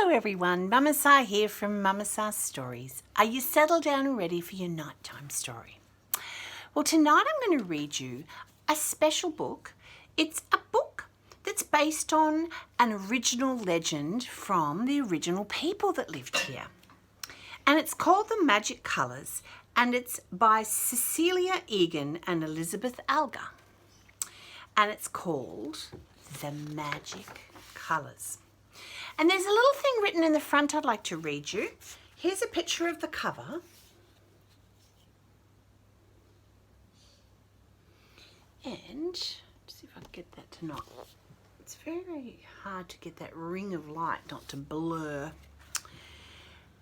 Hello everyone, Mama Sa here from Mama Sa Stories. Are you settled down and ready for your nighttime story? Well, tonight I'm going to read you a special book. It's a book that's based on an original legend from the original people that lived here. And it's called The Magic Colours, and it's by Cecilia Egan and Elizabeth Alger. And it's called The Magic Colours. And there's a little thing written in the front I'd like to read you. Here's a picture of the cover. And let's see if I can get that to not. It's very hard to get that ring of light not to blur.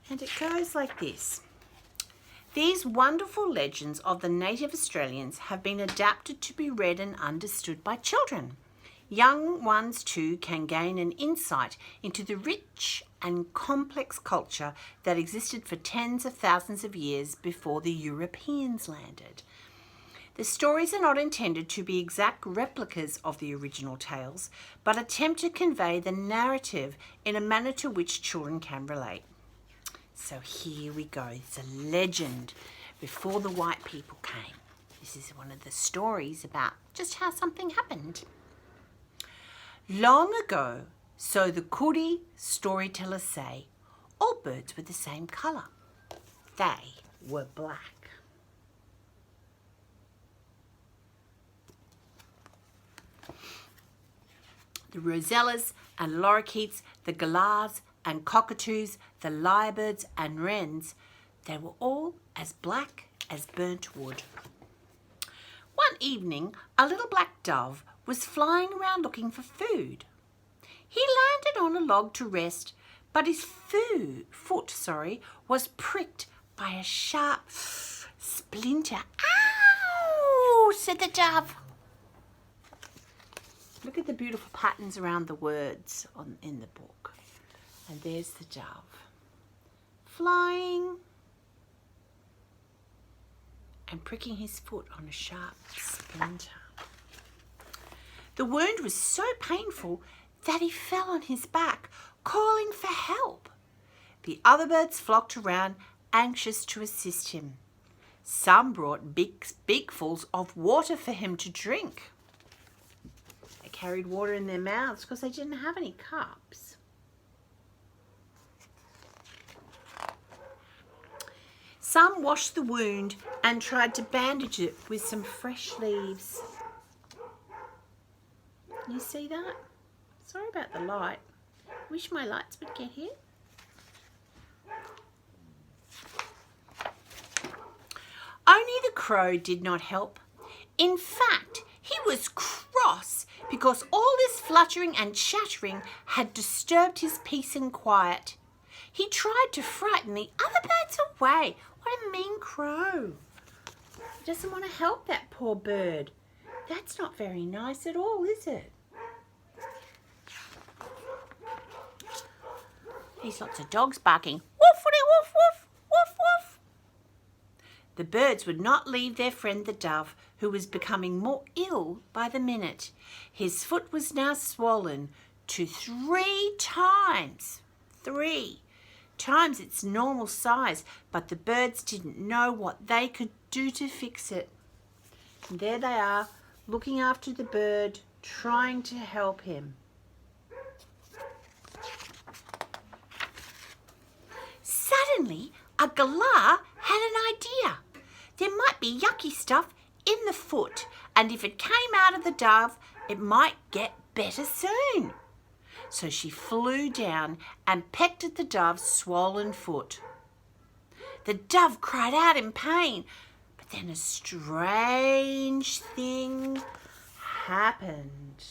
And it goes like this. These wonderful legends of the native Australians have been adapted to be read and understood by children. Young ones too can gain an insight into the rich and complex culture that existed for tens of thousands of years before the Europeans landed. The stories are not intended to be exact replicas of the original tales, but attempt to convey the narrative in a manner to which children can relate. So here we go. It's a legend before the white people came. This is one of the stories about just how something happened. Long ago, so the Koori storytellers say, all birds were the same colour. They were black. The rosellas and lorikeets, the galahs and cockatoos, the lyrebirds and wrens, they were all as black as burnt wood. One evening, a little black dove was flying around looking for food. He landed on a log to rest, but his foot was pricked by a sharp splinter. Ow! Said the dove. Look at the beautiful patterns around the words in the book. And there's the dove flying and pricking his foot on a sharp splinter. The wound was so painful that he fell on his back, calling for help. The other birds flocked around, anxious to assist him. Some brought big beakfuls of water for him to drink. They carried water in their mouths because they didn't have any cups. Some washed the wound and tried to bandage it with some fresh leaves. You see that? Sorry about the light. Wish my lights would get here. Only the crow did not help. In fact, he was cross because all this fluttering and chattering had disturbed his peace and quiet. He tried to frighten the other birds away. What a mean crow. He doesn't want to help that poor bird. That's not very nice at all, is it? There's lots of dogs barking. Woof, woof, woof, woof, woof. The birds would not leave their friend the dove, who was becoming more ill by the minute. His foot was now swollen to 3 times. 3 times its normal size, but the birds didn't know what they could do to fix it. And there they are, looking after the bird, trying to help him. Suddenly, a galah had an idea. There might be yucky stuff in the foot, and if it came out of the dove, it might get better soon. So she flew down and pecked at the dove's swollen foot. The dove cried out in pain, but then a strange thing happened.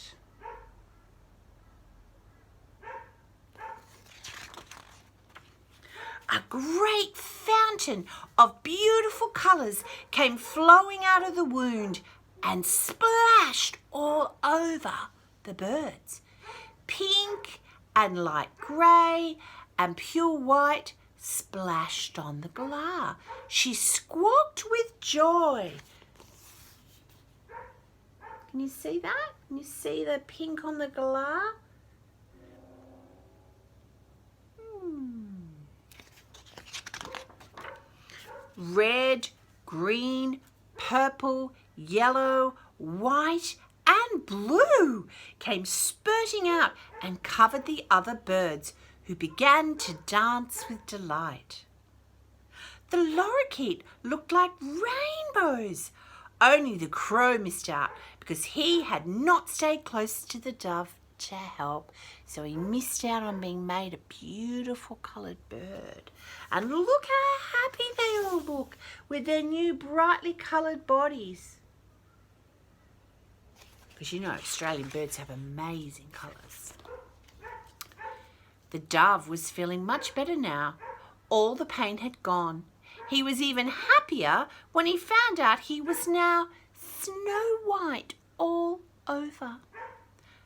A great fountain of beautiful colours came flowing out of the wound and splashed all over the birds. Pink and light grey and pure white splashed on the galah. She squawked with joy. Can you see that? Can you see the pink on the galah? red, green, purple, yellow, white and blue came spurting out and covered the other birds, who began to dance with delight. The lorikeet looked like rainbows. Only the crow missed out because he had not stayed close to the dove to help, so he missed out on being made a beautiful coloured bird. And look how happy they all look with their new brightly coloured bodies. Because you know Australian birds have amazing colours. The dove was feeling much better now. All the pain had gone. He was even happier when he found out he was now snow white all over.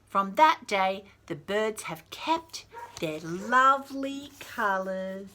From that day, the birds have kept their lovely colours.